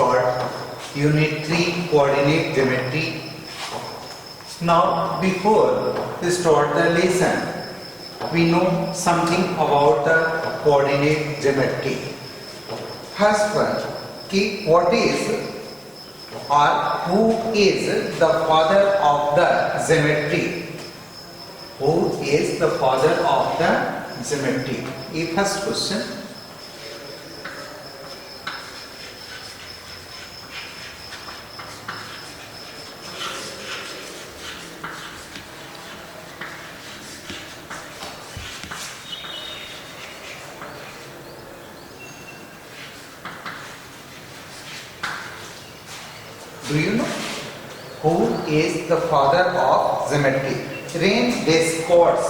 start Unit 3 Coordinate Geometry. Now, before we start the lesson, we know something about the coordinate geometry. First one, what is or who is the father of the geometry? Who is the father of the geometry? A first question. Do you know who is the father of geometry? Rene Descartes.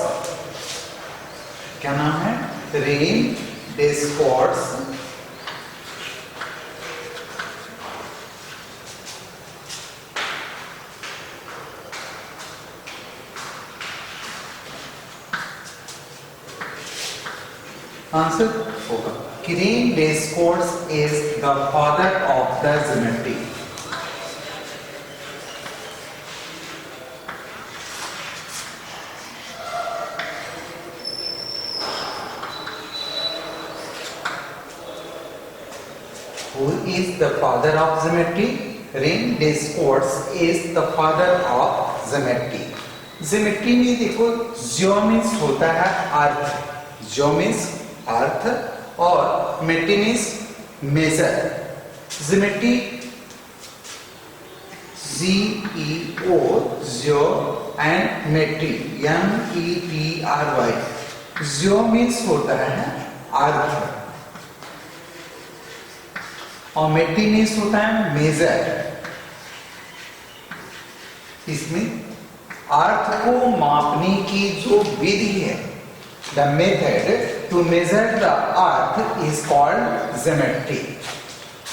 क्या नाम है? Rene Descartes. Answer होगा कि Rene Descartes is the father of the geometry. Who is the father of geometry? René Descartes is the father of geometry. Geometry में देखो जियो means होता है अर्थ, जियो means earth और metry means measure. Geometry G-E-O geo and metry M-E-T-R-Y. Geo means होता है अर्थ और metry means होता है मेजर. इसमें अर्थ को मापने की जो विधि है, the method to measure the earth is called geometry.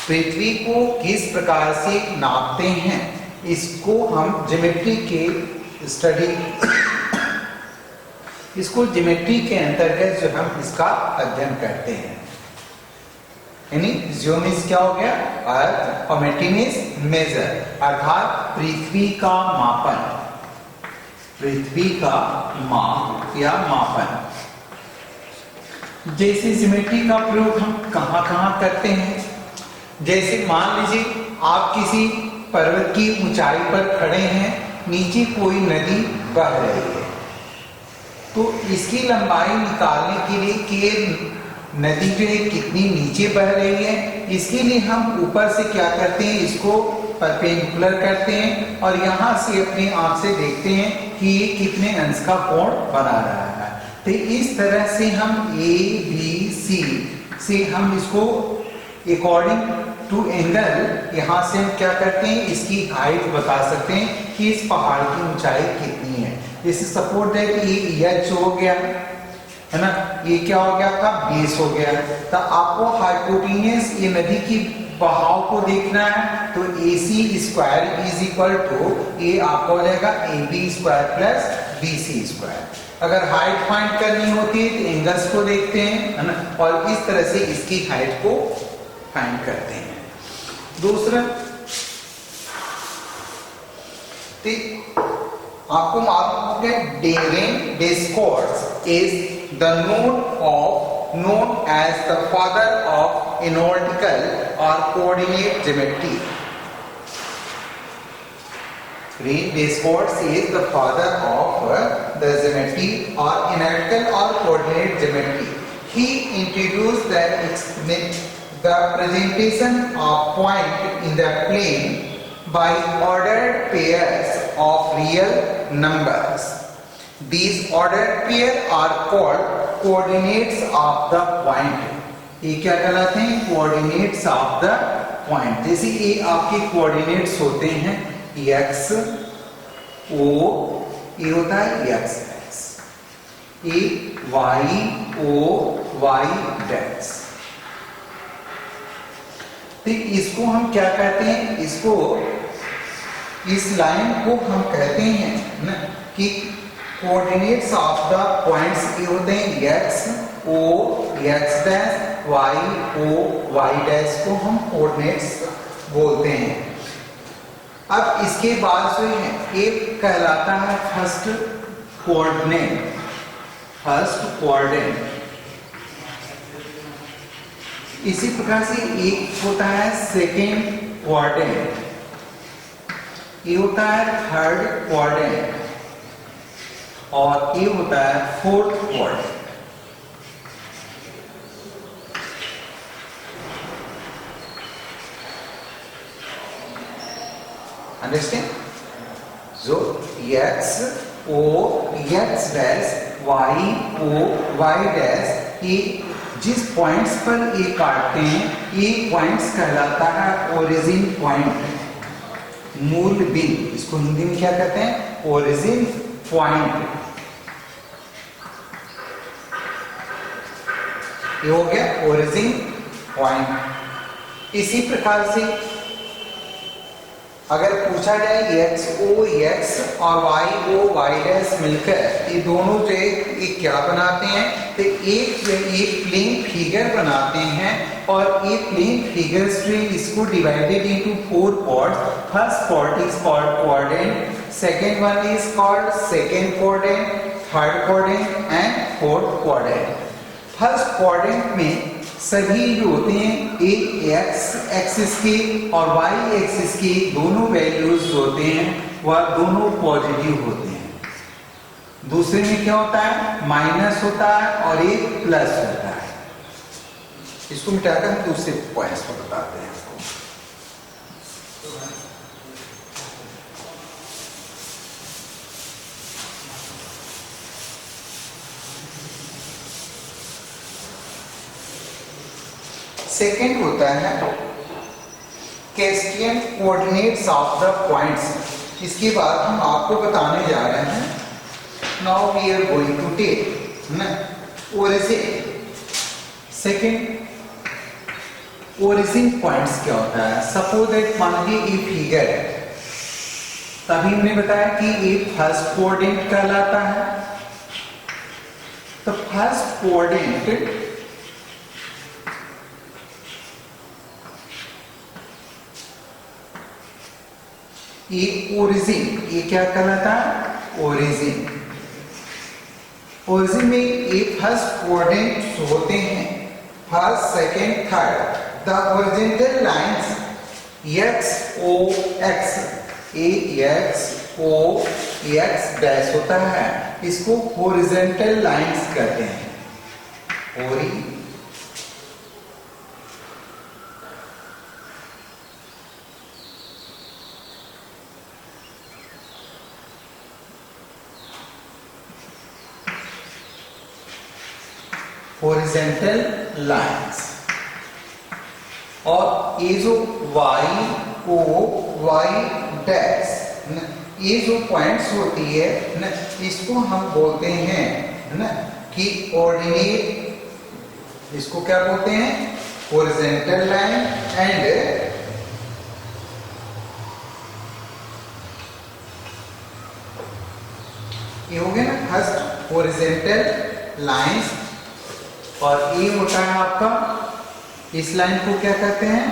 पृथ्वी को किस प्रकार से नापते हैं इसको हम ज्योमेट्री के स्टडी इसको ज्योमेट्री के अंतर्गत जो हम इसका अध्ययन करते हैं. यानी जियो मीन्स क्या हो गया? अर्थ और मेट्री मीन्स मेजर, अर्थात पृथ्वी का मापन, पृथ्वी का माप या मापन. जैसे ज्योमेट्री का प्रयोग हम कहां कहां करते हैं? जैसे मान लीजिए आप किसी पर्वत की ऊंचाई पर खड़े हैं, नीचे कोई नदी बह रही है, तो इसकी लंबाई निकालने के लिए कि नदी जो है कितनी नीचे बह रही है, इसके लिए हम ऊपर से क्या करते हैं, इसको परपेंडिकुलर करते हैं और यहाँ से अपनी आंख से देखते हैं कि ये कितने अंश का कोण बना रहा है. तो इस तरह से हम ए बी सी से हम इसको अकॉर्डिंग टू एंगल यहाँ से हम क्या करते हैं, इसकी हाइट बता सकते हैं कि इस पहाड़ की ऊंचाई कितनी है. जैसे सपोज दैट ये एच हो गया है ना, ये क्या हो गया आपका? बेस हो गया. तो आपको हाइपोटेन्यूस ये नदी की बहाव को देखना है, तो AC square is equal to ये आपको हो जाएगा AB square plus BC square. अगर हाइट फाइंड करनी होती है तो एंगल्स को देखते हैं, है ना, और इस तरह से इसकी हाइट को फाइंड करते हैं. दूसरा, आपको मालूम हो गया Rene Descartes is the known as the father of analytical or coordinate geometry. René Descartes is the father of the geometry or analytical or coordinate geometry. He introduced the presentation of point in the plane by ordered pairs of real numbers. These ordered pair are called coordinates of the point. ये क्या कहलाते हैं? coordinates of the point. जैसे ये आपके coordinates होते हैं x, o, ये होता है x, ये y, o, y dash. तो इसको हम क्या कहते हैं? इसको इस लाइन को हम कहते हैं ना कि कोऑर्डिनेट्स ऑफ द पॉइंट्स ये होते हैं x, o, x dash, y, o, y dash को हम कोऑर्डिनेट्स बोलते हैं। अब इसके बाद जो है एक कहलाता है फर्स्ट कोऑर्डिनेट, फर्स्ट कोऑर्डिनेट। इसी प्रकार से एक होता है सेकेंड कोऑर्डिनेट, ये होता है थर्ड कोऑर्डिनेट और ये होता है फोर्थ कोऑर्डिनेट। अंडरस्टैंड? जो x o x dash y o y dash, ये जिस पॉइंट्स पर ये काटते हैं ये पॉइंट्स कहलाता है ओरिजिन पॉइंट, मूल बिंदु। इसको हिंदी में क्या कहते हैं? Origin point. ये हो गया ओरिजिन पॉइंट। इसी प्रकार से अगर पूछा जाए x o x और y o y डैश मिलकर ये दोनों जो एक क्या बनाते हैं, तो एक प्लेन फिगर बनाते हैं और ये प्लेन फिगर से इसको divided into 4 parts. First part is called coordinate, second one is called second coordinate, third coordinate and fourth coordinate. First coordinate में सभी जो होते हैं एक x एक्सिस के और y एक्सिस के दोनों वैल्यूज जो होते हैं वह दोनों पॉजिटिव होते हैं। दूसरे में क्या होता है? माइनस होता है और एक प्लस होता है। इसको मिटाकर हम दूसरे पॉइंट्स पर बताते हैं आपको। सेकेंड होता है Cartesian coordinates of the points. इसके बाद हम आपको बताने जा रहे हैं, now we are going to take ना ओरिजिन। सेकेंड ओरिजिन पॉइंट्स क्या होता है? सपोज दैट मान लीजिए ये फिगर है, तभी हमने बताया कि ये फर्स्ट कोऑर्डिनेट कहलाता है। तो फर्स्ट कोऑर्डिनेट ये ओरिजिन, ये क्या कहलाता है? ओरिजिन। ओरिजिन में ये फर्स्ट कोऑर्डिनेट होते हैं, first second third. The horizontal lines x o x, ये x o x डैश होता है, इसको हॉरिजॉन्टल लाइंस कहते हैं। Horizontal lines. और ये जो y o y डैश, ये जो पॉइंट्स होती है ना, इसको हम बोलते हैं ना कि ऑर्डिनेट। इसको क्या बोलते हैं? हॉरिजॉन्टल लाइन एंड ये हो गया ना फर्स्ट हॉरिजॉन्टल लाइंस। और ये होता है आपका, इस लाइन को क्या कहते हैं?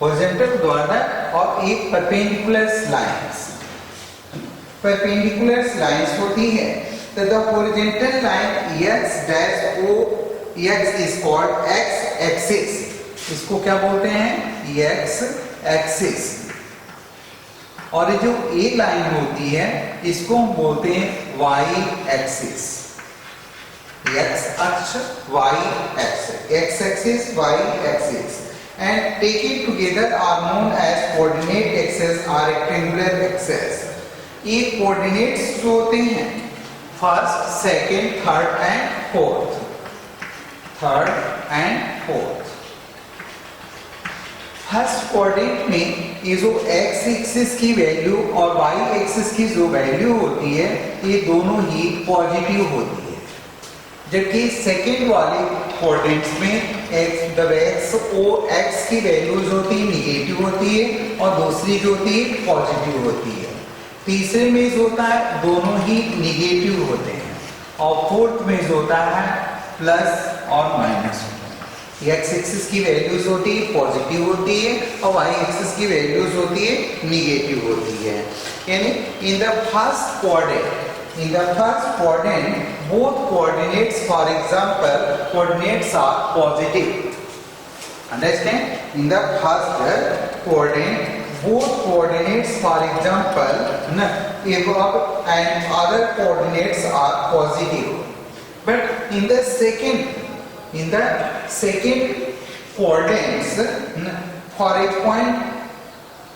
हॉरिजॉन्टल द्वारा। और एक परपेंडिकुलर लाइंस, परपेंडिकुलर लाइंस होती है। तो the horizontal line x dash o x is called x axis. इसको क्या बोलते हैं? x axis. और ये जो ए लाइन होती है इसको हम बोलते हैं y एक्सिस। x अक्ष, y axis, x axis, y axis, and taken together are known as coordinate axes or rectangular axes. ये coordinates जो होते हैं first, second, third and fourth, third and fourth. First coordinate में ये जो x axis की value और y axis की जो वैल्यू होती है ये दोनों ही पॉजिटिव होती है, जबकि सेकेंड वाले कोऑर्डिनेट्स में x o x की वैल्यूज होती है निगेटिव होती है और दूसरी जो होती है पॉजिटिव होती है। तीसरे में जो होता है दोनों ही निगेटिव होते हैं और फोर्थ में जो होता है प्लस और माइनस होता है। एक्स एक्सिस की वैल्यूज होती है पॉजिटिव होती है और वाई एक्सिस की वैल्यूज होती है निगेटिव होती है। यानी in the first quadrant both coordinates, for example, coordinates are positive. Understand? In the first quadrant both coordinates, for example, above and other coordinates are positive. But in the second quadrants, for a point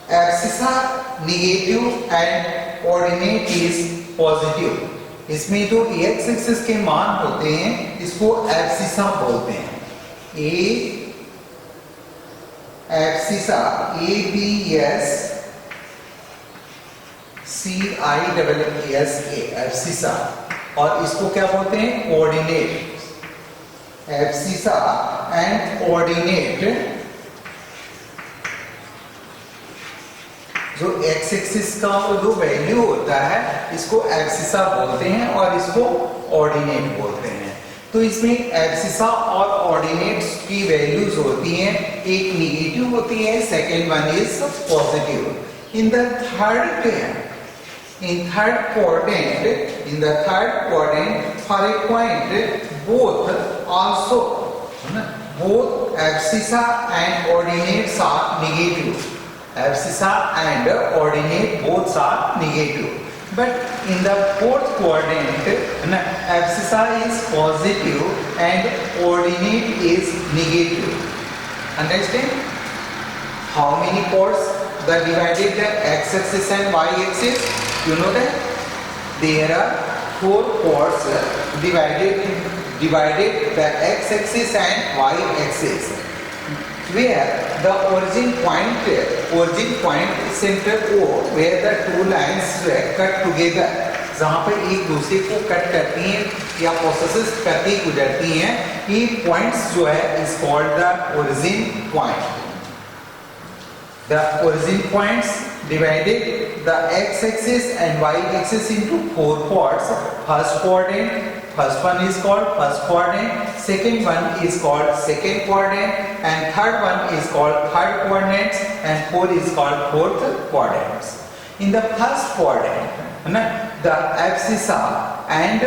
axis are negative and coordinate is positive. इसमें जो x axis के मान होते हैं इसको abscissa बोलते हैं। Abscissa ABSCISSA abscissa, और इसको क्या बोलते हैं कोऑर्डिनेट। एब्सिसा एंड कोऑर्डिनेट, जो एक्स एक्सिस का जो वैल्यू होता है इसको एब्सिसा बोलते हैं और इसको ऑर्डिनेट बोलते हैं। तो इसमें एब्सिसा और ऑर्डिनेट्स की वैल्यूज होती हैं, एक निगेटिव होती है, second one is positive. In the third quadrant for a point both abscissa and ordinates are negative. Abscissa and ordinate both are negative. But in the fourth quadrant, abscissa is positive and ordinate is negative. Understand? How many chords that divided the x-axis and y-axis? You know that there are 4 chords divided the x-axis and y-axis, where the origin point center O, where the two lines cut together, जहाँ पर एक दूसरे को cut करती हैं या processes करती गुजरती हैं, ये पॉइंट्स जो है is called the origin point. The origin points divided the x-axis and y-axis into 4 parts. First one is called first quadrant, second one is called second quadrant, and third one is called third quadrant, and fourth is called fourth quadrant. In the first quadrant, the abscissa and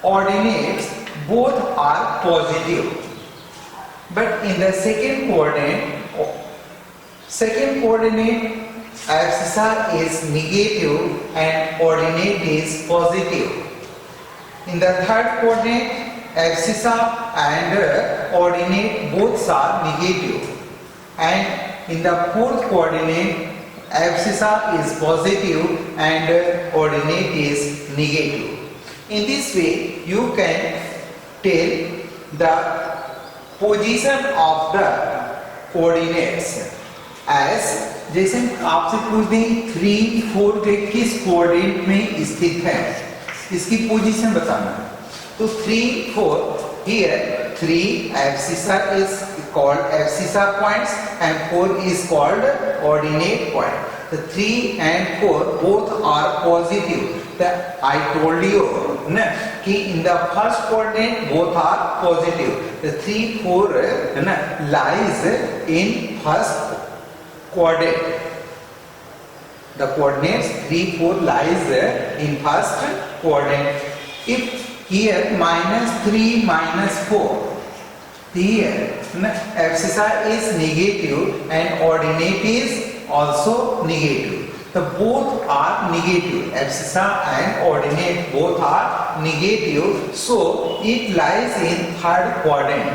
ordinates both are positive, but in the second coordinate abscissa is negative and ordinate is positive. In the third coordinate, abscissa and ordinate both are negative, and in the fourth coordinate, abscissa is positive and ordinate is negative. In this way, you can tell the position of the coordinates as, जैसे आपसे पूछ दें 3, 4 किस coordinate में स्थित है, इसकी position बताना। तो 3, 4, here 3 abscissa is called abscissa points and 4 is called ordinate point. The 3 and 4 both are positive. I told you कि in the first coordinate both are positive. The 3, 4 lies in first quadrant. The coordinates 3, 4 lies in first quadrant. If here -3 -4, here abscissa is negative and ordinate is also negative. So both are negative. Abscissa and ordinate both are negative. So it lies in third quadrant.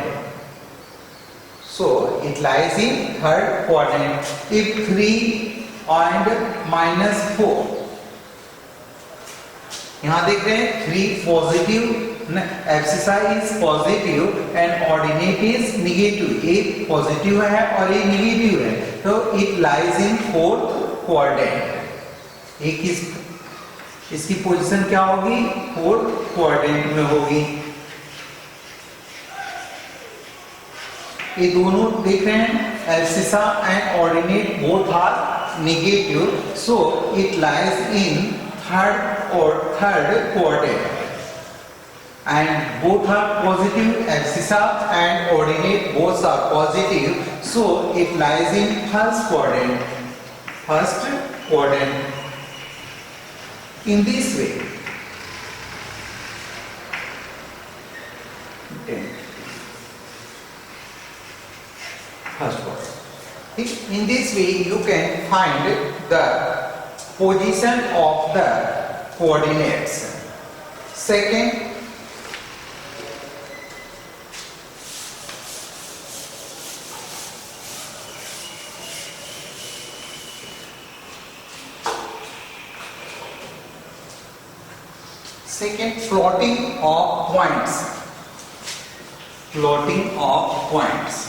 If 3 and -4, यहाँ देख रहे हैं 3 positive, abscissa is positive and ordinate is negative. एक positive है और एक negative है, तो it lies in fourth quadrant. एक इसकी पोजीशन क्या होगी, फोर्थ क्वाड्रेंट में होगी। ये दोनों देख रहे हैं, abscissa and ordinate both are negative, so it lies in third quadrant. and both are positive. Abscissa and ordinate both are positive, so it lies in first quadrant. First quadrant in this way. Okay. First quadrant. In this way you can find the position of the coordinates. Second, plotting of points. Plotting of points.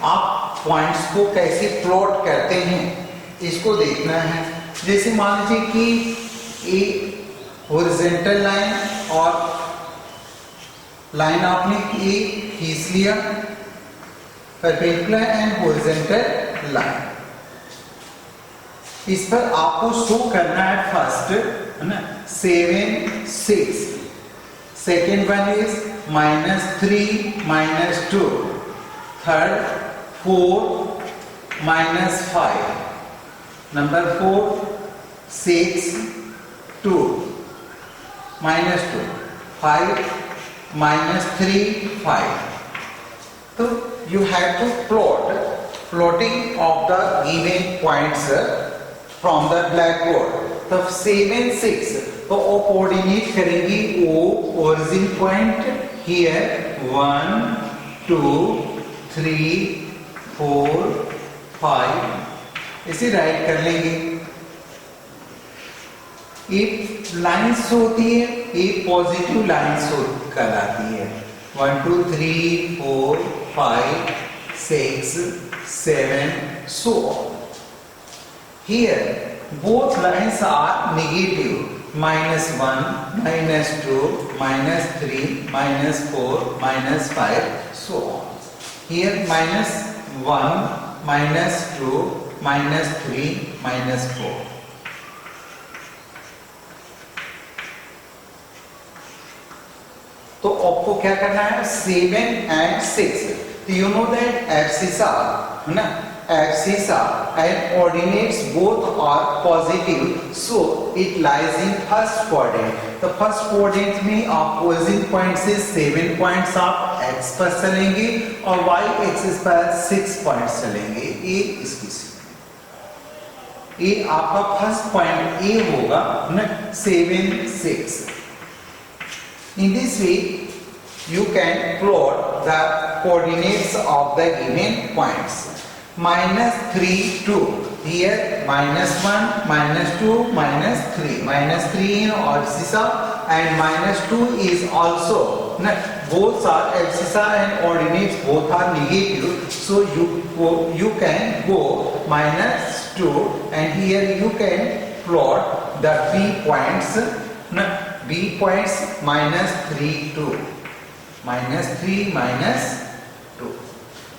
आप points को कैसे plot करते हैं इसको देखना है। जैसे मान लीजिए कि ए हॉरिजॉन्टल लाइन और लाइन आपने ए खींच लिया, परपेंडिकुलर एंड हॉरिजॉन्टल लाइन। इस पर आपको शो करना है फर्स्ट, है ना, 7 6। Second one is -3 -2। Third 4 -5। Number 4 6 2 -2 5 -3 5। तो you have to plotting of the given points from the blackboard। तो 7 6 तो वो कोऑर्डिनेट करेंगी ओ ओरिजिन पॉइंट हियर 1 2 3 4 5 इसे राइट कर लेंगे। एक लाइन्स होती है, एक पॉजिटिव लाइन्स कहलाती है 1 2 3 4 5 6 7 so on। Here both lines are negative, -1 -2 -3 -4 -5 so on। Here -1 -2 -3 -4। तो आपको क्या करना है 7 and 6। You know that abscissa, है ना, abscissa and ordinates both are positive, so it lies in first quadrant। तो फर्स्ट क्वाड्रेंट में आप ओरिजिन पॉइंट से 7 पॉइंट्स आप x पर चलेंगे और y एक्सिस पर 6 पॉइंट्स चलेंगे। ये इसकी ये आपका फर्स्ट पॉइंट ए होगा ना 7 6। In this way you can plot the coordinates of the given points। -3 2 here -1 -2 -3 -3 in abscissa and -2 is also both are abscissa and ordinates both are negative, so you can go -2 and here you can plot the B points B points -3 2 -3 -2।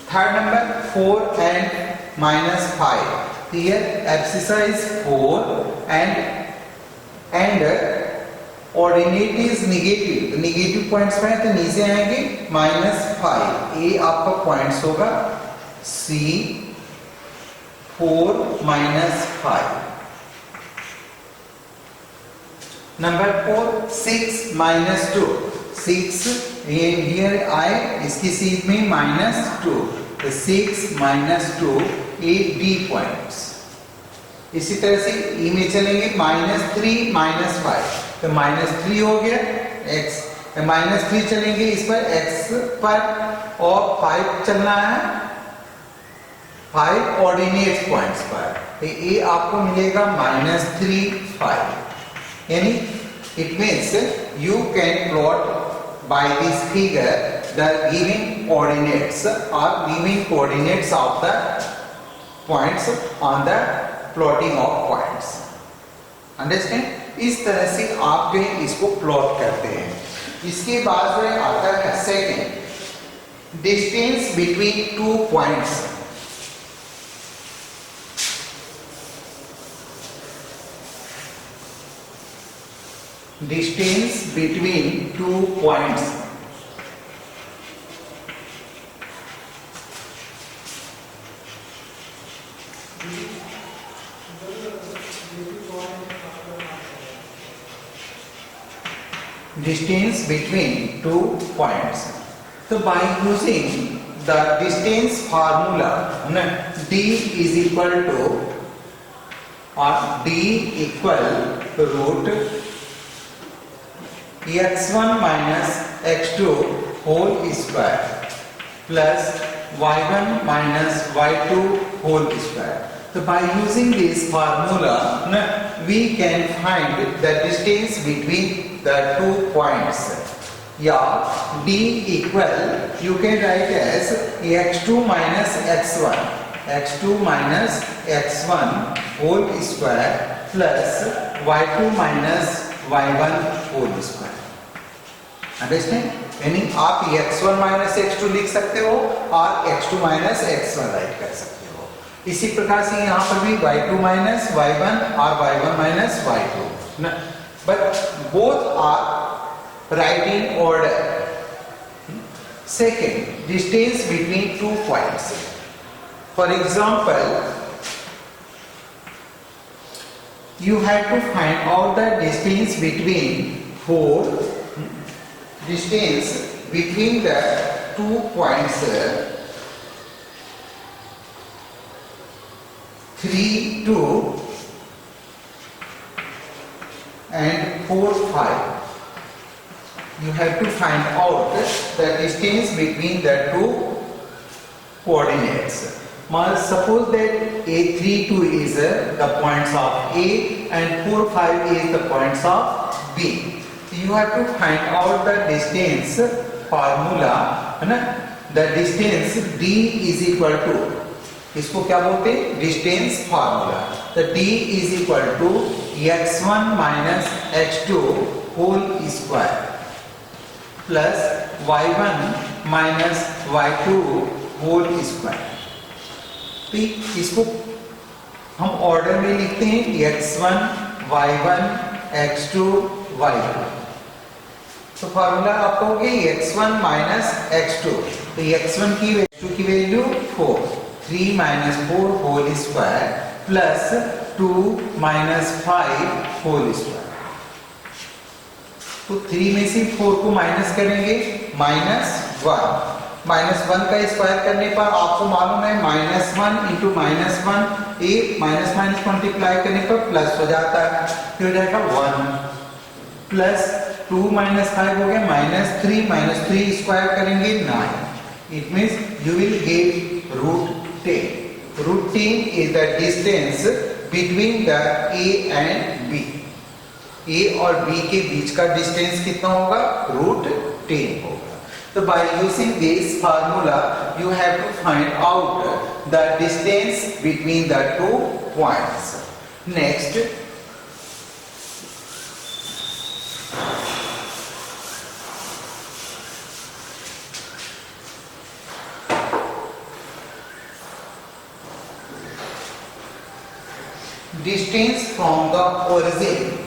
Third number 4 and -5। Here abscissa is 4 and ordinate is negative। तो negative points में तो नीचे आएंगे -5। ये आपका points होगा C 4 -5। Number 4 6 -2। 6 ये here आए इसकी सीध में -2 तो 6 -2 8 D पॉइंट्स। इसी तरह से ई में चलेंगे -3 -5 तो -3 हो गया x। -3 चलेंगे इस पर x पर और 5 चलना है 5 ऑर्डिनेट पॉइंट्स पर, तो ये आपको मिलेगा -3 5। यानी it means you can plot by this figure the given coordinates or given coordinates of the points on the plotting of points। Understand? इस तरह से आप जो है इसको प्लॉट करते हैं। इसके बाद जो है आता है second distance between 2 points. distance between 2 points. Distance between 2 points. So by using the distance formula, d is equal to or d equal root x1 minus x2 whole square plus y1 minus y2 whole square. So by using this formula, we can find the distance between the 2 points. Yeah, d equal, you can write as x2 minus x1, x2 minus x1 whole square plus y2 minus y1 whole square. Understand? यानी आप x1 minus x2 लिख सकते हो और x2 minus x1 right कर सकते हो. इसी प्रकार से यहाँ पर भी y2 minus y1 और y1 minus y2. But both are right in order. Second, distance between 2 points. For example, you have to find out the distance between the 2 points 3, 2 and 4, 5. You have to find out the distance between the 2 coordinates. Suppose that A32 is the points of A and 45 is the points of B. You have to find out the distance formula. The distance D is equal to, इसको क्या बोलते हैं? Distance formula. The D is equal to x1 minus x2 whole square plus y1 minus y2 whole square. तो इसको हम order में लिखते हैं x1, y1, x2, y2. तो फार्मूला आपको हो गया x1 minus x2. तो x1 की value 4, 3 minus 4 whole square plus 2 minus 5 whole square. तो 3 में से 4 को माइनस करेंगे, -1. -1 का स्क्वायर करने पर आपको मालूम है -1 इंटू -1 ए माइनस मल्टीप्लाई करने पर प्लस हो जाता है. फिर हो जाएगा 1 प्लस 2 minus 5 हो गया -3 स्क्वायर करेंगे 9. It means you will get √10. √10 is the distance between the A and B. A और B के बीच का डिस्टेंस कितना होगा? √10 होगा. So by using this formula, you have to find out the distance between the 2 points. Next, distance from the origin.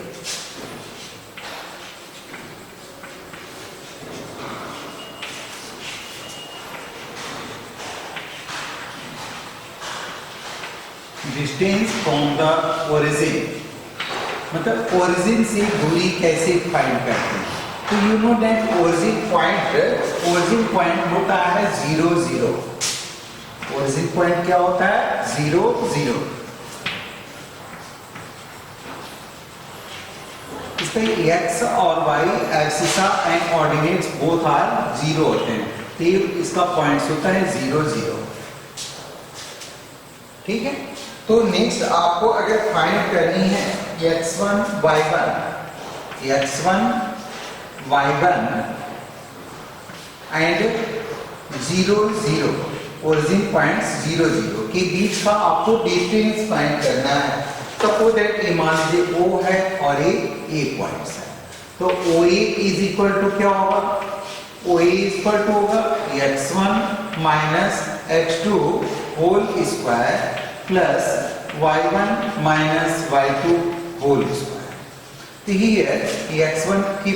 Distance from the origin, मतलब origin से दूरी कैसे फाइंड करते हैं? तो you know that origin point होता है 0, 0. origin point क्या होता है? 0, 0. इसका x और y axis and coordinates both are 0 होते हैं. तो इसका पॉइंट्स होता है 0, 0. ठीक है. तो नेक्स्ट आपको अगर फाइंड करनी है x1, y1 and 0, 0 origin points 0, 0 के बीच का आपको डिस्टेंस फाइंड करना है. सपोज दैट मान लीजिए O है और A पॉइंट्स है. तो OA इज इक्वल टू क्या होगा? OA इज इक्वल टू होगा x1 minus x2 whole square plus y1 minus y2 whole square. तो here x1 की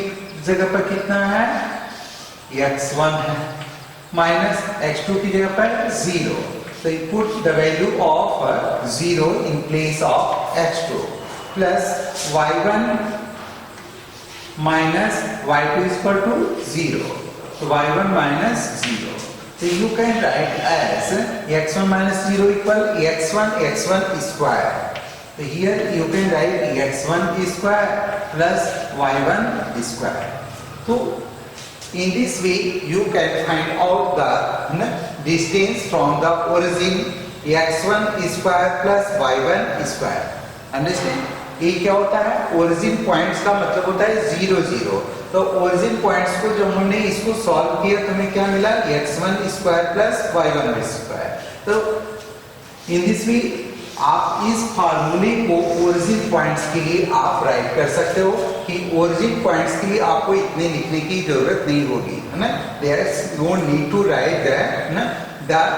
जगह पर कितना है, x1 है, माइनस x2 की जगह पर 0. So you put the value of 0 in place of x2 plus y1 minus y2 is equal to 0. So y1 minus 0. So you can write as x1 minus 0 equal x1 square. So here you can write x1 square plus y1 square. So in this way you can find out the distance from the origin x1 square plus y1 square. Understand? ये क्या होता है, origin points का मतलब होता है 0 0. तो origin points को जब हमने इसको सॉल्व किया तो हमें क्या मिला, x1 square plus y1 square. तो इन दिस वे आप इस फार्मूले को ओरिजिन पॉइंट्स के लिए आप राइट कर सकते हो कि ओरिजिन पॉइंट्स के लिए आपको इतने लिखने की जरूरत नहीं होगी, है ना. There is no need to write that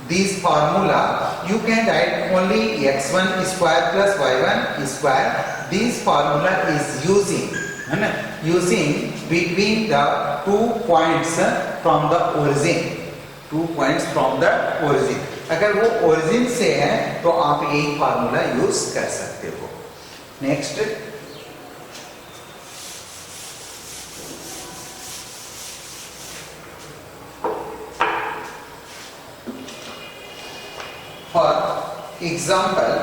this formula. You can write only x1 square plus y1 square. This formula is using between the 2 points from the origin. 2 points from the origin. अगर वो origin से है तो आप यही formula use कर सकते हो. Next, for example,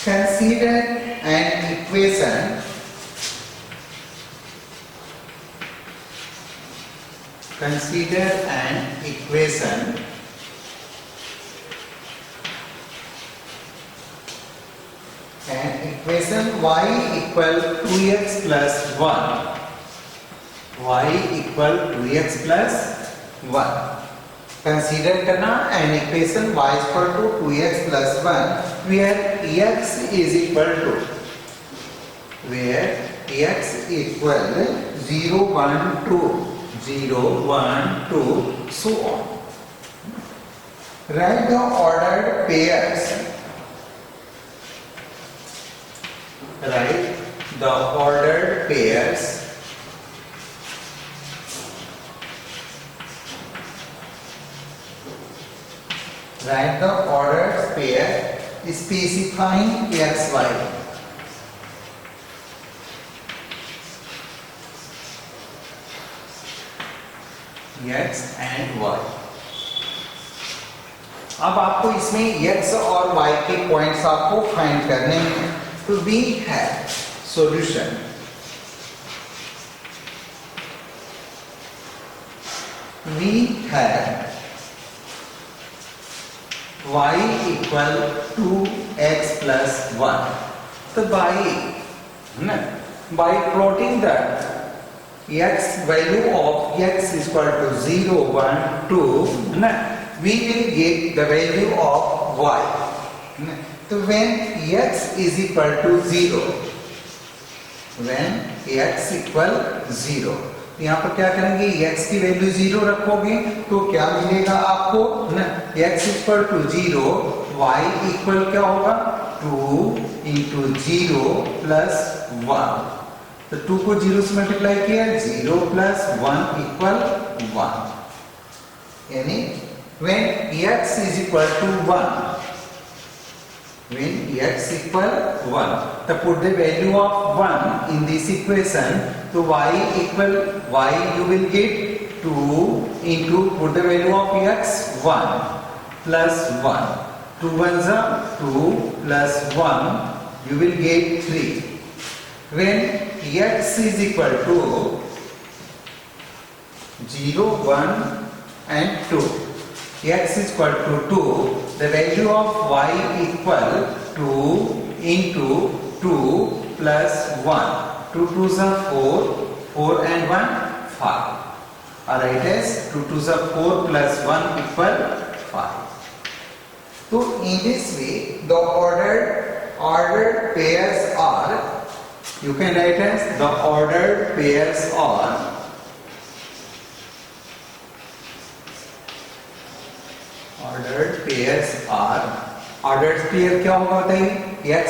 consider an equation y equal 2x plus 1. y equal 2x plus 1. Consider करना an equation y is equal to 2x plus 1 where x is equal to 0 1 2 so on. Write the ordered pairs. Write the ordered pairs specifying x, y. X and y. अब आपको इसमें x और y के points आपको find करने हैं. तो we have solution. We have y equal 2x plus 1. So by plotting the x value of x is equal to 0 1 2, we will get the value of y. So when x is equal to 0, यहाँ पर क्या करेंगे, x की value 0 रखोगे तो क्या मिलेगा आपको, x equal to 0, y equal क्या होगा 2 into 0 plus 1. तो 2 को 0 से मल्टीप्लाई किया, 0 plus 1 equal 1. यानी when x is equal to 1, तो put the value of 1 in this equation. So y you will get 2 into put the value of x 1 plus 1. 2 ones are 2 plus 1, you will get 3. When x is equal to 0 1 and 2, x is equal to 2, the value of y equal 2 into 2 plus 1. 2 2s are 4, 4 and 1 5. Alright, as 2 2s are 4 plus 1 equal 5. So in this way the ordered ordered pairs are, you can write as the ordered pairs are ordered pair क्या होगा बताइए, x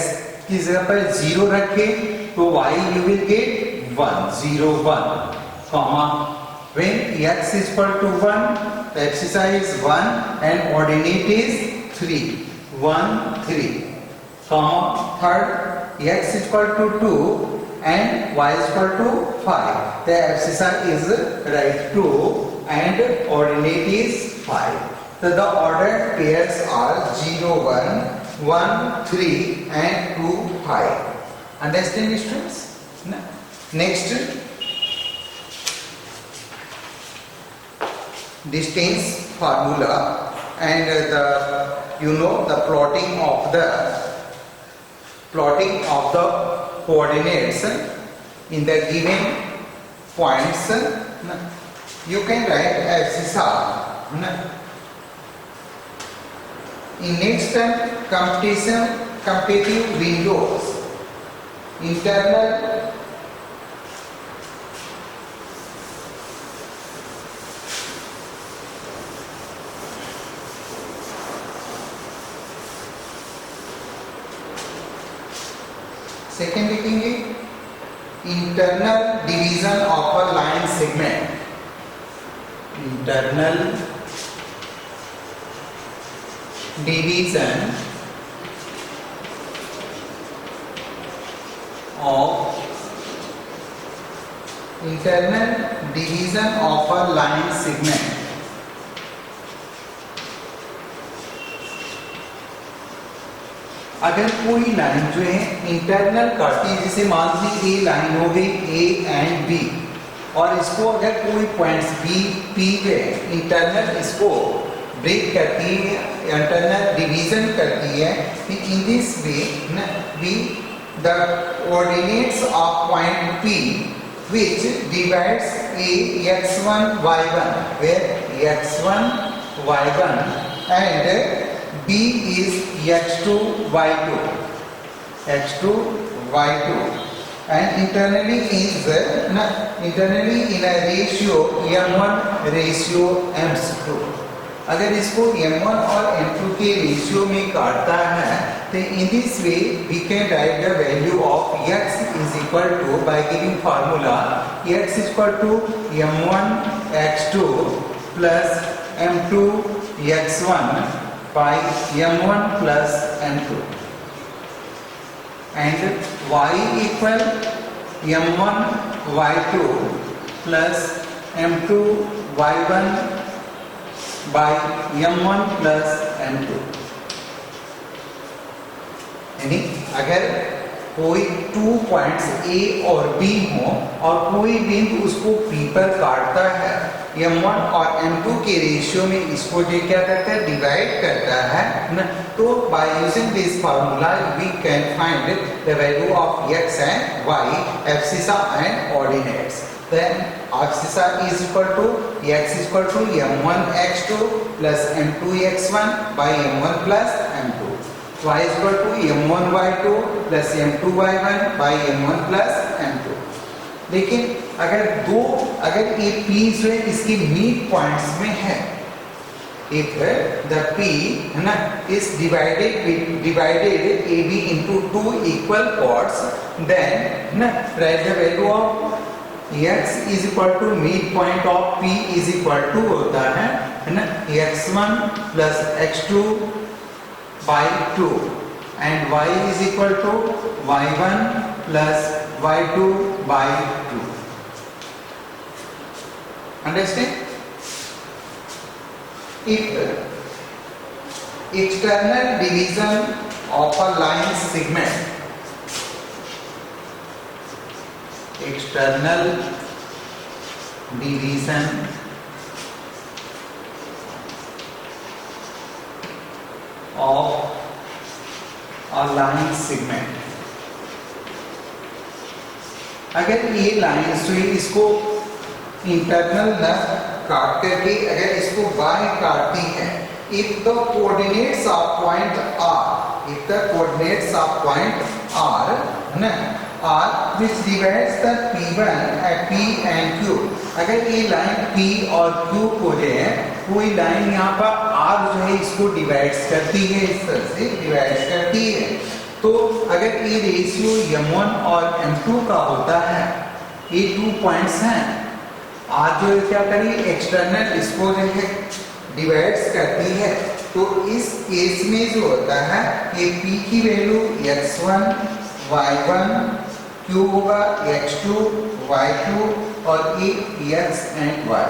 की जगह पर 0 रखे तो y you will get 1 0 1 comma when x is equal to 1 the exercise is 1 and ordinate is 3 1 3 comma third x is equal to 2 and y is equal to 5 the exercise is right 2 and ordinate is 5. So the ordered pairs are 0 1 1 3 and 2 5. Understand students? Next, distance formula and the the plotting of the coordinates in the given points. You can write abscissa. In next competitive windows, internal second लिखेंगे internal division of a line segment. Internal division of a line segment. अगर कोई line जो है internal काटती है, जैसे मान लीजिए ए लाइन हो गई ए एंड बी और इसको अगर कोई पॉइंट्स बी पी पे इंटरनल इसको ब्रेक करती है, इंटरनल डिवीजन करती है, in this way we the coordinates of point P which divides A x1 y1 where x1 y1 and b is x2 y2 and internally in a ratio m1 ratio m2. अगर इसको m1 और m2 के ratio में काटता है तो in this way we can write the value of x is equal to by giving formula x is equal to m1 x2 plus m2 x1 by m1 plus m2 and y equal m1 y2 plus m2 y1 by m1 plus m2. यानी अगर कोई 2 points A और B हो और कोई बिंदु उसको P पर काटता है m1 और m2 के रेशियो में इसको जो क्या करता है डिवाइड करता है ना, तो by using this formula we can find the value of x and y abscissa and ordinates. Then abscissa is equal to x is equal to m1 x2 plus m2 x1 by m1 plus m2. Y is equal to m1 y2 plus m2 y1 by m1 plus m2. लेकिन अगर ये P जो है इसके Mead points में है, if the P है ना is divided AB into 2 equal parts, then ना write the value of x is equal to midpoint of P is equal to होता है ना x1 plus x2 by 2 and y is equal to y1 plus y2 by 2. Understand? If external division of a line segment, external division of a line segment, अगर ये line जो है इसको internal न काट करके अगर इसको बाय काटती है, if the coordinates of point R if the coordinates of point R, है ना, R which divides the P1 at P and Q, अगर ये लाइन P और Q को जो है कोई लाइन यहाँ पर R जो है इसको डिवाइड्स करती है, इस तरह से डिवाइड्स करती है, तो अगर ये रेशियो M1 और M2 का होता है, ये 2 पॉइंट्स हैं, R जो है क्या करी एक्सटर्नल इसको जो है डिवाइड्स करती है, तो इस केस में जो होता है ये P की वैल्यू x1, y1, Q होगा x2, y2 और ये x एंड y।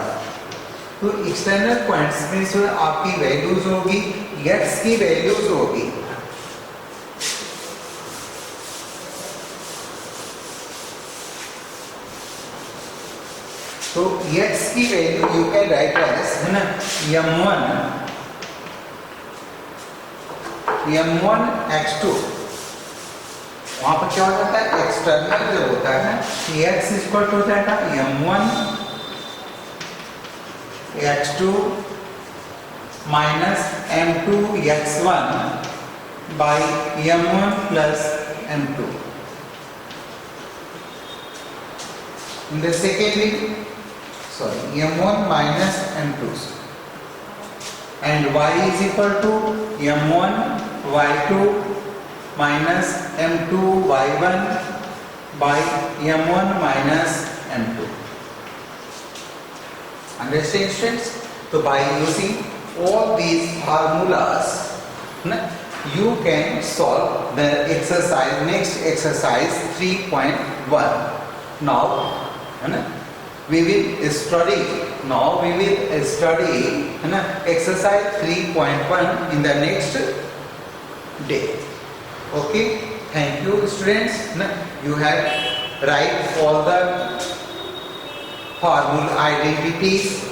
तो एक्सटर्नल पॉइंट्स में जो आपकी वैल्यूज होगी, x की वैल्यूज होगी तो x की value you can write as, है ना, m1 x2, वहां पर क्या हो जाता है एक्सटर्नल जो होता है x इक्वल टू हो जाएगा m1 x2 minus m2 x1 by m1 plus m2। In the second way, sorry, m1 minus m2 and y is equal to m1 y2 minus m2 y1 by m1 minus m2। Understand students? So by using all these formulas, you can solve the exercise, next exercise 3.1. Now we will study exercise 3.1 in the next day. Okay, thank you students. You have write all the formula identities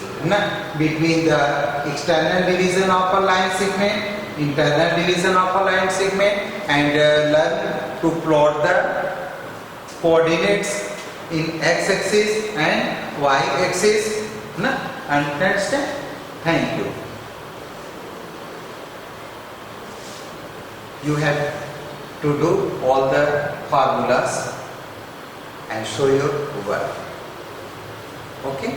between the external division of a line segment, internal division of a line segment, and learn to plot the coordinates in x-axis and y-axis. Understand? Thank you. You have to do all the formulas and show your work. Okay?